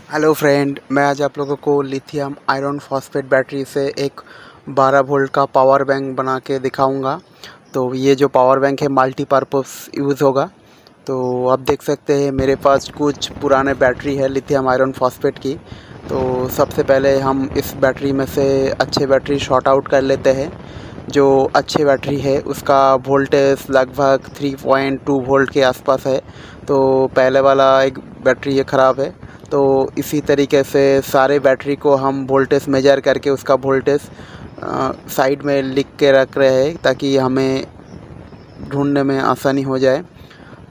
Hello friend, मैं आज आप लोगों को लिथियम आयरन फॉस्फेट बैटरी से एक 12 वोल्ट का पावर बैंक बना के दिखाऊंगा। तो ये जो पावर बैंक है मल्टीपर्पज़ यूज़ होगा। तो आप देख सकते हैं मेरे पास कुछ पुराने बैटरी है लिथियम आयरन फॉस्फेट की। तो सबसे पहले हम इस बैटरी में से अच्छे बैटरी शॉर्ट आउट कर लेते हैं। जो अच्छे बैटरी है उसका वोल्टेज लगभग 3.2 वोल्ट के आसपास है। तो पहले वाला एक बैटरी ये ख़राब है। तो इसी तरीके से सारे बैटरी को हम वोल्टेज मेजर करके उसका वोल्टेज साइड में लिख के रख रहे हैं ताकि हमें ढूंढने में आसानी हो जाए।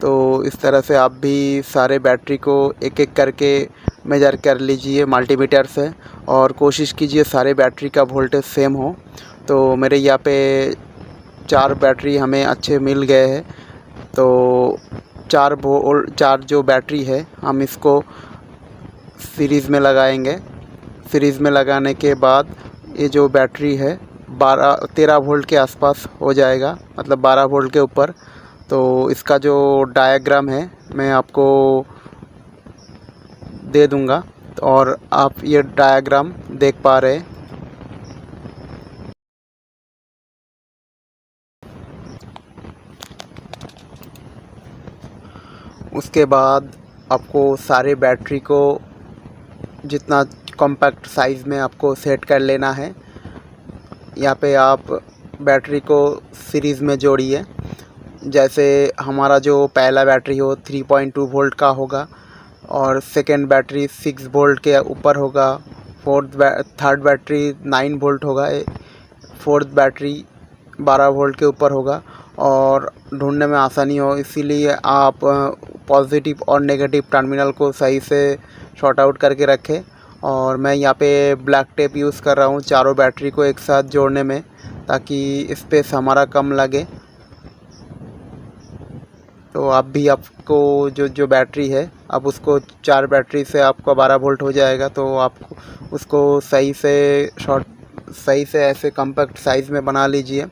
तो इस तरह से आप भी सारे बैटरी को एक एक करके मेजर कर लीजिए मल्टीमीटर से और कोशिश कीजिए सारे बैटरी का वोल्टेज सेम हो। तो मेरे यहाँ पे 4 बैटरी हमें अच्छे मिल गए हैं। तो 4 जो बैटरी है हम इसको सीरीज़ में लगाएंगे। सीरीज़ में लगाने के बाद ये जो बैटरी है 13 वोल्ट के आसपास हो जाएगा, मतलब 12 वोल्ट के ऊपर। तो इसका जो डायग्राम है मैं आपको दे दूंगा और आप ये डायग्राम देख पा रहे हैं। उसके बाद आपको सारे बैटरी को जितना कॉम्पैक्ट साइज़ में आपको सेट कर लेना है। यहाँ पे आप बैटरी को सीरीज़ में जोड़िए। जैसे हमारा जो पहला बैटरी हो 3.2 वोल्ट का होगा और सेकेंड बैटरी 6 वोल्ट के ऊपर होगा। थर्ड बैटरी 9 वोल्ट होगा। फोर्थ बैटरी 12 वोल्ट के ऊपर होगा। और ढूंढने में आसानी हो इसीलिए आप पॉजिटिव और नेगेटिव टर्मिनल को सही से शॉर्ट आउट करके रखें। और मैं यहाँ पे ब्लैक टेप यूज़ कर रहा हूँ चारों बैटरी को एक साथ जोड़ने में, ताकि स्पेस हमारा कम लगे। तो आप भी आपको जो बैटरी है आप उसको 4 बैटरी से आपका 12 वोल्ट हो जाएगा। तो आपको उसको सही से ऐसे कॉम्पैक्ट साइज़ में बना लीजिए।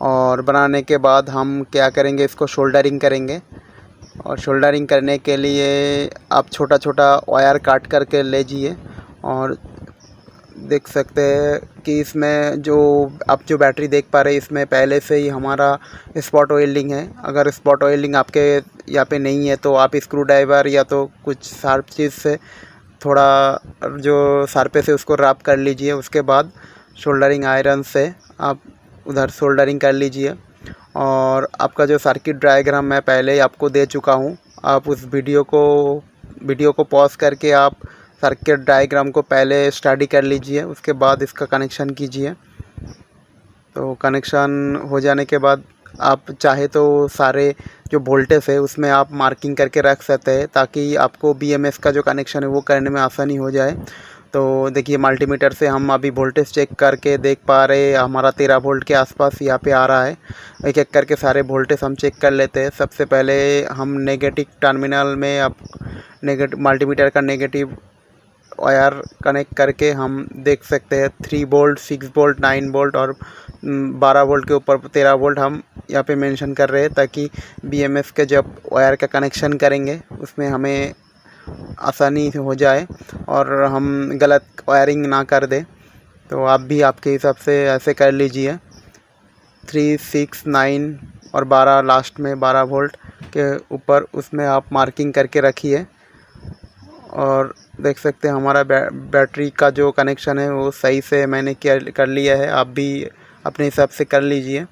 और बनाने के बाद हम क्या करेंगे, इसको शोल्डरिंग करेंगे। और शोल्डरिंग करने के लिए आप छोटा छोटा वायर काट करके लीजिए। और देख सकते हैं कि इसमें जो बैटरी देख पा रहे हैं इसमें पहले से ही हमारा स्पॉट वेल्डिंग है। अगर स्पॉट वेल्डिंग आपके यहाँ पे नहीं है तो आप स्क्रू ड्राइवर या तो कुछ शार्प चीज़ से थोड़ा जो शार्पे से उसको रब कर लीजिए। उसके बाद शोल्डरिंग आयरन से आप उधर सोल्डरिंग कर लीजिए। और आपका जो सर्किट डायग्राम मैं पहले ही आपको दे चुका हूँ, आप उस वीडियो को पॉज करके आप सर्किट डायग्राम को पहले स्टडी कर लीजिए। उसके बाद इसका कनेक्शन कीजिए। तो कनेक्शन हो जाने के बाद आप चाहे तो सारे जो वोल्टेज है उसमें आप मार्किंग करके रख सकते हैं ताकि आपको बीएमएस का जो कनेक्शन है वो करने में आसानी हो जाए। तो देखिए मल्टीमीटर से हम अभी वोल्टेज चेक करके देख पा रहे हैं हमारा 13 वोल्ट के आसपास यहाँ पे आ रहा है। एक एक करके सारे वोल्टेज हम चेक कर लेते हैं। सबसे पहले हम नेगेटिव टर्मिनल में अब मल्टीमीटर का नेगेटिव वायर कनेक्ट करके हम देख सकते हैं 3 वोल्ट 6 वोल्ट 9 वोल्ट और 12 वोल्ट के ऊपर 13 वोल्ट हम यहाँ पे मेंशन कर रहे हैं, ताकि बीएमएस के जब वायर का कनेक्शन करेंगे उसमें हमें आसानी हो जाए और हम गलत वायरिंग ना कर दें। तो आप भी आपके हिसाब से ऐसे कर लीजिए। 3 6 9 और 12 लास्ट में 12 वोल्ट के ऊपर उसमें आप मार्किंग करके रखिए। और देख सकते हैं हमारा बैटरी का जो कनेक्शन है वो सही से मैंने कर लिया है। आप भी अपने हिसाब से कर लीजिए।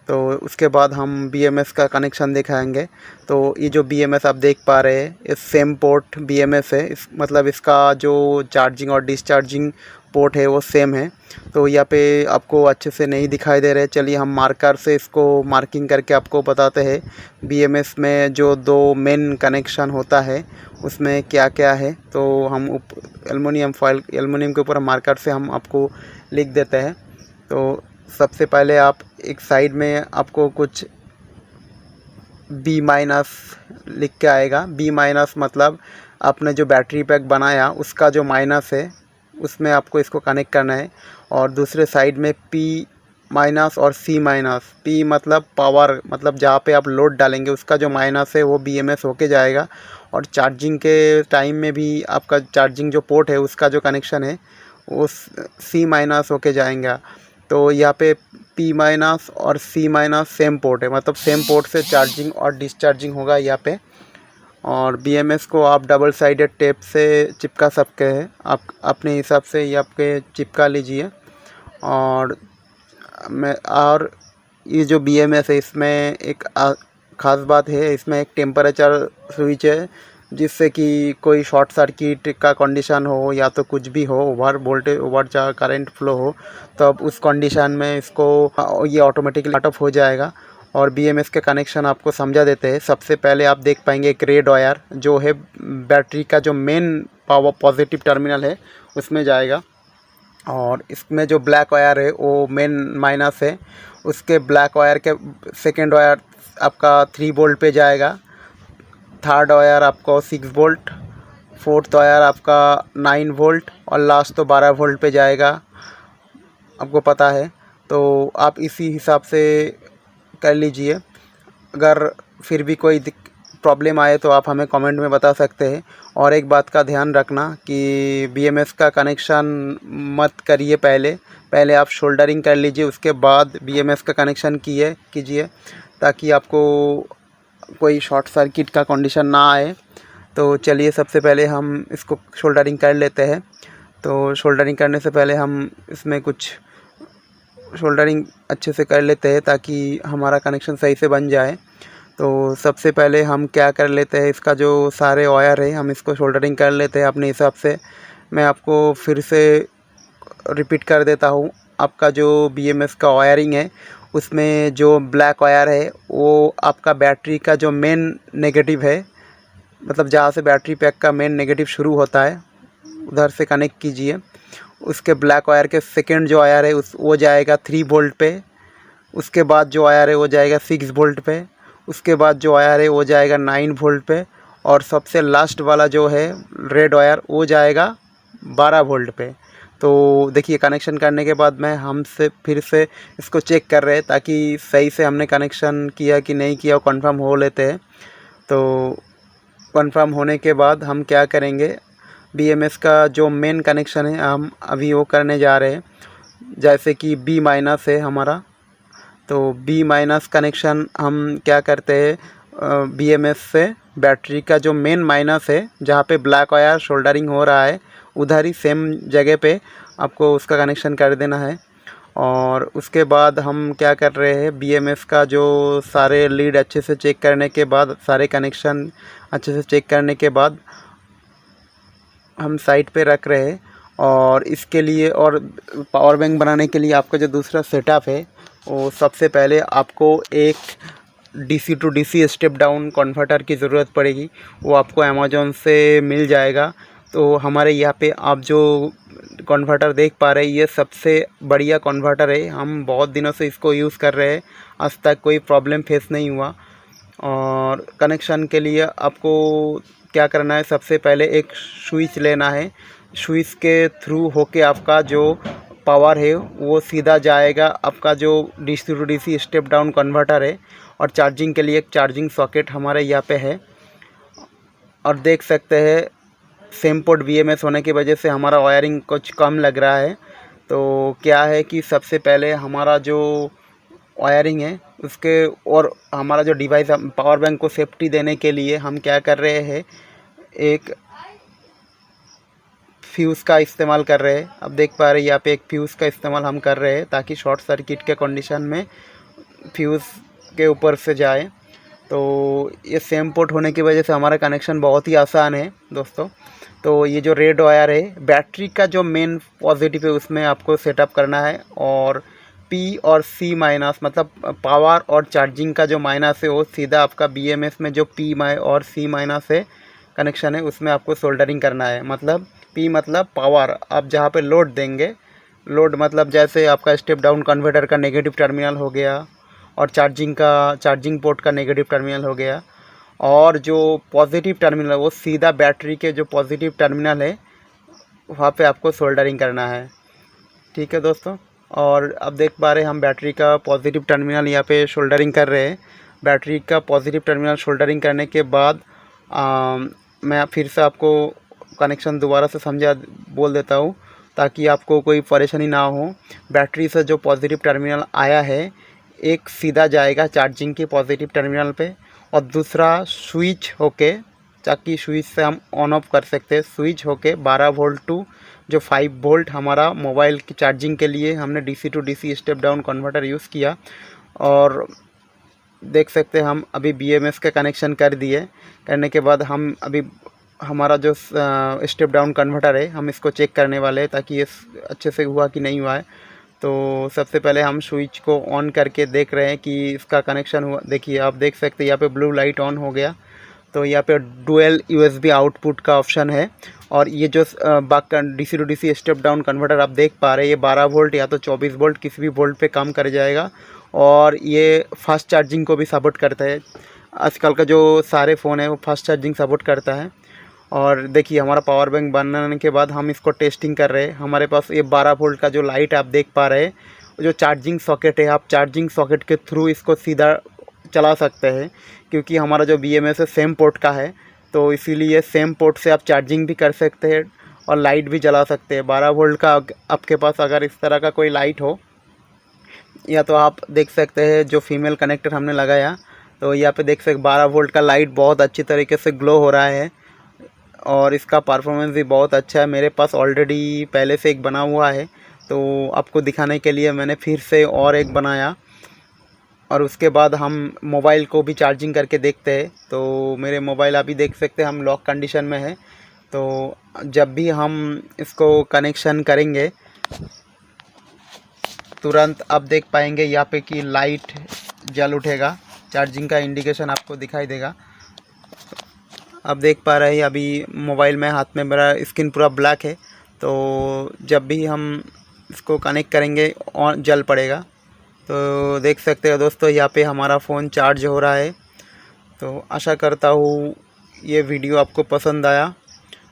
तो उसके बाद हम बीएमएस का कनेक्शन दिखाएंगे। तो ये जो बीएमएस आप देख पा रहे हैं इस सेम पोर्ट बीएमएस है, मतलब इसका जो चार्जिंग और डिस्चार्जिंग पोर्ट है वो सेम है। तो यहाँ पे आपको अच्छे से नहीं दिखाई दे रहे, चलिए हम मार्कर से इसको मार्किंग करके आपको बताते हैं बीएमएस में जो 2 मेन कनेक्शन होता है उसमें क्या क्या है। तो हम एल्युमिनियम के ऊपर मार्कर से हम आपको लिख देते हैं। तो सबसे पहले आप एक साइड में आपको कुछ बी माइनस लिख के आएगा। बी माइनस मतलब आपने जो बैटरी पैक बनाया उसका जो माइनस है उसमें आपको इसको कनेक्ट करना है। और दूसरे साइड में पी माइनस और सी माइनस। पी मतलब पावर, मतलब जहाँ पे आप लोड डालेंगे उसका जो माइनस है वो बीएमएस होके जाएगा। और चार्जिंग के टाइम में भी आपका चार्जिंग जो पोर्ट है उसका जो कनेक्शन है वो C- होके जाएगा। तो यहाँ पे P- और C- सेम पोर्ट है, मतलब सेम पोर्ट से चार्जिंग और डिस्चार्जिंग होगा यहाँ पे। और BMS को आप डबल साइडेड टेप से चिपका सकते हैं, आप अपने हिसाब से ये आपके चिपका लीजिए। और ये जो BMS है इसमें एक ख़ास बात है, इसमें एक टेम्परेचर स्विच है, जिससे कि कोई शॉर्ट सर्किट का कंडीशन हो या तो कुछ भी हो, over voltage over current flow हो, तो अब उस कंडीशन में इसको ये ऑटोमेटिकली कट ऑफ हो जाएगा। और BMS के कनेक्शन आपको समझा देते हैं। सबसे पहले आप देख पाएंगे एक रेड वायर जो है बैटरी का जो मेन पावर पॉजिटिव टर्मिनल है उसमें जाएगा, और इसमें जो ब्लैक वायर है वो मेन माइनस है। उसके ब्लैक वायर के सेकेंड वायर आपका 3 वोल्ट पे जाएगा, थर्ड वायर आपको 6 वोल्ट, फोर्थ वायर आपका 9 वोल्ट और लास्ट तो 12 वोल्ट पे जाएगा, आपको पता है। तो आप इसी हिसाब से कर लीजिए। अगर फिर भी कोई प्रॉब्लम आए तो आप हमें कमेंट में बता सकते हैं। और एक बात का ध्यान रखना कि BMS का कनेक्शन मत करिए, पहले आप शोल्डरिंग कर लीजिए, उसके बाद BMS का कनेक्शन कीजिए, ताकि आपको कोई शॉर्ट सर्किट का कंडीशन ना आए। तो चलिए सबसे पहले हम इसको शोल्डरिंग कर लेते हैं। तो शोल्डरिंग करने से पहले हम इसमें कुछ शोल्डरिंग अच्छे से कर लेते हैं ताकि हमारा कनेक्शन सही से बन जाए। तो सबसे पहले हम क्या कर लेते हैं, इसका जो सारे वायर है हम इसको शोल्डरिंग कर लेते हैं अपने हिसाब से। मैं आपको फिर से रिपीट कर देता हूँ। आपका जो BMS का वायरिंग है उसमें जो ब्लैक वायर है वो आपका बैटरी का जो मेन नेगेटिव है, मतलब जहाँ से बैटरी पैक का मेन नेगेटिव शुरू होता है उधर से कनेक्ट कीजिए। उसके ब्लैक वायर के सेकेंड जो वायर है वो जाएगा 3 वोल्ट पे। उसके बाद जो वायर है वो जाएगा 6 वोल्ट पे। उसके बाद जो वायर है वो जाएगा 9 वोल्ट पे। और सबसे लास्ट वाला जो है रेड वायर वो जाएगा 12 वोल्ट पे। तो देखिए कनेक्शन करने के बाद में हमसे फिर से इसको चेक कर रहे हैं ताकि सही से हमने कनेक्शन किया कि नहीं किया, कंफर्म हो लेते हैं। तो कंफर्म होने के बाद हम क्या करेंगे, BMS का जो मेन कनेक्शन है हम अभी वो करने जा रहे हैं। जैसे कि B- है हमारा, तो B- कनेक्शन हम क्या करते हैं, BMS से बैटरी का जो मेन माइनस है जहाँ पे ब्लैक वायर शोल्डरिंग हो रहा है उधर ही सेम जगह पे आपको उसका कनेक्शन कर देना है। और उसके बाद हम क्या कर रहे हैं, BMS का जो सारे लीड अच्छे से चेक करने के बाद, सारे कनेक्शन अच्छे से चेक करने के बाद हम साइड पे रख रहे हैं। और इसके लिए और पावर बैंक बनाने के लिए आपका जो दूसरा सेटअप है वो सबसे पहले आपको एक DC to DC step down converter की ज़रूरत पड़ेगी। वो आपको अमेज़ॉन से मिल जाएगा। तो हमारे यहाँ पे आप जो कन्वर्टर देख पा रहे हैं ये सबसे बढ़िया कन्वर्टर है, हम बहुत दिनों से इसको यूज़ कर रहे हैं, आज तक कोई प्रॉब्लम फेस नहीं हुआ। और कनेक्शन के लिए आपको क्या करना है, सबसे पहले एक स्विच लेना है। स्विच के थ्रू होके आपका जो पावर है वो सीधा जाएगा आपका जो DC to DC step down converter है। और चार्जिंग के लिए एक चार्जिंग सॉकेट हमारे यहाँ पे है। और देख सकते हैं सेम पोर्ट BMS होने की वजह से हमारा वायरिंग कुछ कम लग रहा है। तो क्या है कि सबसे पहले हमारा जो वायरिंग है उसके और हमारा जो डिवाइस पावर बैंक को सेफ्टी देने के लिए हम क्या कर रहे हैं, एक फ्यूज़ का इस्तेमाल कर रहे हैं। अब देख पा रहे हैं यहाँ पे एक फ्यूज़ का इस्तेमाल हम कर रहे हैं ताकि शॉर्ट सर्किट के कंडीशन में फ्यूज़ के ऊपर से जाए। तो ये सेम पोर्ट होने की वजह से हमारा कनेक्शन बहुत ही आसान है दोस्तों। तो ये जो रेड वायर है बैटरी का जो मेन पॉजिटिव है उसमें आपको सेटअप करना है। और P और C- मतलब पावर और चार्जिंग का जो माइनस है वो सीधा आपका BMS में जो P- और C- है कनेक्शन है उसमें आपको सोल्डरिंग करना है। मतलब P मतलब पावर, आप जहाँ पे लोड देंगे, लोड मतलब जैसे आपका स्टेप डाउन कन्वर्टर का नेगेटिव टर्मिनल हो गया और चार्जिंग पोर्ट का नेगेटिव टर्मिनल हो गया। और जो पॉजिटिव टर्मिनल है वो सीधा बैटरी के जो पॉजिटिव टर्मिनल है वहाँ पे आपको सोल्डरिंग करना है। ठीक है दोस्तों। और अब देख पा रहे हैं हम बैटरी का पॉजिटिव टर्मिनल यहाँ पे शोल्डरिंग कर रहे हैं। बैटरी का पॉजिटिव टर्मिनल शोल्डरिंग करने के बाद मैं फिर से आपको कनेक्शन दोबारा से बोल देता हूँ ताकि आपको कोई परेशानी ना हो। बैटरी से जो पॉजिटिव टर्मिनल आया है, एक सीधा जाएगा चार्जिंग के पॉजिटिव टर्मिनल पे और दूसरा स्विच होके, ताकि स्विच से हम ऑन ऑफ कर सकते हैं, स्विच होके 12 वोल्ट टू जो 5 वोल्ट हमारा मोबाइल की चार्जिंग के लिए हमने DC to DC step down converter use किया। और देख सकते हैं हम अभी BMS का कनेक्शन कर दिए। करने के बाद हम अभी हमारा जो स्टेप डाउन कन्वर्टर है, हम इसको चेक करने वाले हैं ताकि ये अच्छे से हुआ कि नहीं हुआ है। तो सबसे पहले हम स्विच को ऑन करके देख रहे हैं कि इसका कनेक्शन हुआ। देखिए, आप देख सकते हैं यहाँ पे ब्लू लाइट ऑन हो गया। तो यहाँ पे डुअल USB आउटपुट का ऑप्शन है। और ये जो DC to DC step down converter आप देख पा रहे हैं, ये 12 वोल्ट या तो 24 वोल्ट किसी भी वोल्ट पे काम कर जाएगा। और ये फास्ट चार्जिंग को भी सपोर्ट करता है। आजकल का जो सारे फ़ोन है वो फास्ट चार्जिंग सपोर्ट करता है। और देखिए, हमारा पावर बैंक बनाने के बाद हम इसको टेस्टिंग कर रहे हैं। हमारे पास ये 12 वोल्ट का जो लाइट आप देख पा रहे हैं, जो चार्जिंग सॉकेट है, आप चार्जिंग सॉकेट के थ्रू इसको सीधा चला सकते हैं, क्योंकि हमारा जो BMS है सेम पोर्ट का है। तो इसीलिए सेम पोर्ट से आप चार्जिंग भी कर सकते हैं और लाइट भी जला सकते हैं। 12 वोल्ट का आपके पास अगर इस तरह का कोई लाइट हो, या तो आप देख सकते हैं जो फीमेल कनेक्टर हमने लगाया, तो यहाँ पे देख सकते 12 वोल्ट का लाइट बहुत अच्छी तरीके से ग्लो हो रहा है और इसका परफॉर्मेंस भी बहुत अच्छा है। मेरे पास ऑलरेडी पहले से एक बना हुआ है, तो आपको दिखाने के लिए मैंने फिर से और एक बनाया। और उसके बाद हम मोबाइल को भी चार्जिंग करके देखते हैं। तो मेरे मोबाइल अभी देख सकते हैं हम लॉक कंडीशन में है। तो जब भी हम इसको कनेक्शन करेंगे, तुरंत आप देख पाएंगे यहाँ पे कि लाइट जल उठेगा, चार्जिंग का इंडिकेशन आपको दिखाई देगा। आप देख पा रहे हैं अभी मोबाइल में हाथ में मेरा स्क्रीन पूरा ब्लैक है। तो जब भी हम इसको कनेक्ट करेंगे ऑन जल पड़ेगा। तो देख सकते हो दोस्तों, यहाँ पे हमारा फ़ोन चार्ज हो रहा है। तो आशा करता हूँ ये वीडियो आपको पसंद आया।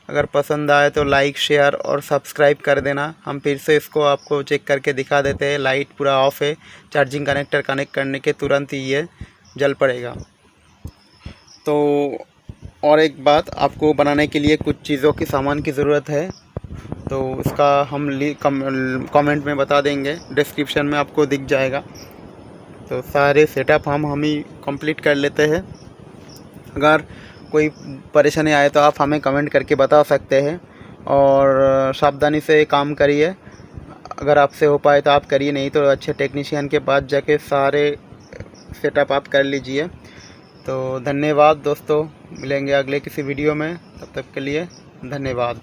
अगर पसंद आए तो लाइक, शेयर और सब्सक्राइब कर देना। हम फिर से इसको आपको चेक करके दिखा देते हैं। लाइट पूरा ऑफ है, चार्जिंग कनेक्टर कनेक्ट करने के तुरंत ही ये जल पड़ेगा। तो और एक बात, आपको बनाने के लिए कुछ चीज़ों की सामान की ज़रूरत है, तो इसका हम कमेंट में बता देंगे, डिस्क्रिप्शन में आपको दिख जाएगा। तो सारे सेटअप हम ही कंप्लीट कर लेते हैं। अगर कोई परेशानी आए तो आप हमें कमेंट करके बता सकते हैं और सावधानी से काम करिए। अगर आपसे हो पाए तो आप करिए, नहीं तो अच्छे टेक्नीशियन के पास जाके सारे सेटअप आप कर लीजिए। तो धन्यवाद दोस्तों, मिलेंगे अगले किसी वीडियो में, तब तक के लिए धन्यवाद।